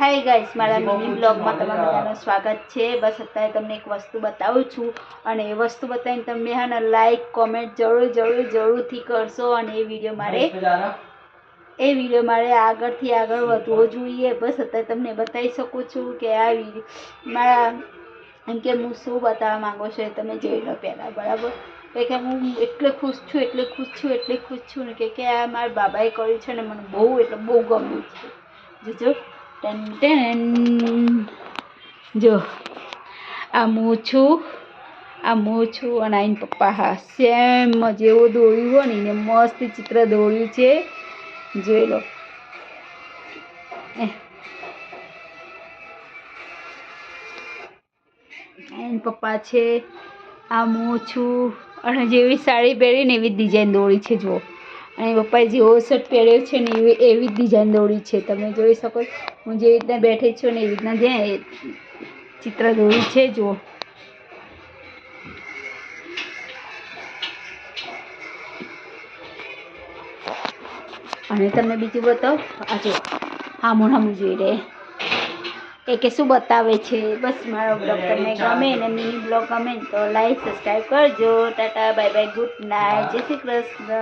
Hi guys, મારા mini બ્લોગમાં તમારું બધાનું સ્વાગત છે. બસ અત્યારે તમને એક વસ્તુ બતાવું છું અને એ વસ્તુ બતાવીને તમે હા ને લાઈક કોમેન્ટ જરૂરથી કરશો. અને એ વિડીયો મારે આગળથી આગળ વધવો જોઈએ. બસ અત્યારે તમને બતાવી શકું છું કે આ વિડીયો મારા એમ કે હું શું બતાવવા માંગો છો એ તમે જોઈ લો પહેલાં, બરાબર? કે હું એટલી ખુશ છું ને કે આ મારા બાબાએ કર્યું છે ને મને બહુ ગમ્યું છે. જોજો જો આ હું છું અને આઈને પપ્પા હા સેમ જેવું દોર્યું હોય ને એને મસ્ત ચિત્ર દોર્યું છે. જોઈ લો. આઈને પપ્પા છે, આ હું છું અને જેવી સાડી પહેરીને એવી જ ડિઝાઇન દોરી છે. જુઓ, અને પપ્પાએ જેવો શર્ટ પહેર્યો છે ને એવી જ ડિઝાઇન દોરી છે. તમે જોઈ શકો હું જેવી રીતના બેઠી છું ને એવી રીતના જે ચિત્ર દોર્યું છે. જુઓ, અને તમને બીજું બતાવો. આ જો હામું જોઈ રહે એ કે શું બતાવે છે. બસ મારો બ્લોગ તમને ગમે ને મિની બ્લોગ ગમે તો લાઈક સબસ્ક્રાઈબ કરજો. Tata bye bye, good night, જય શ્રી કૃષ્ણ.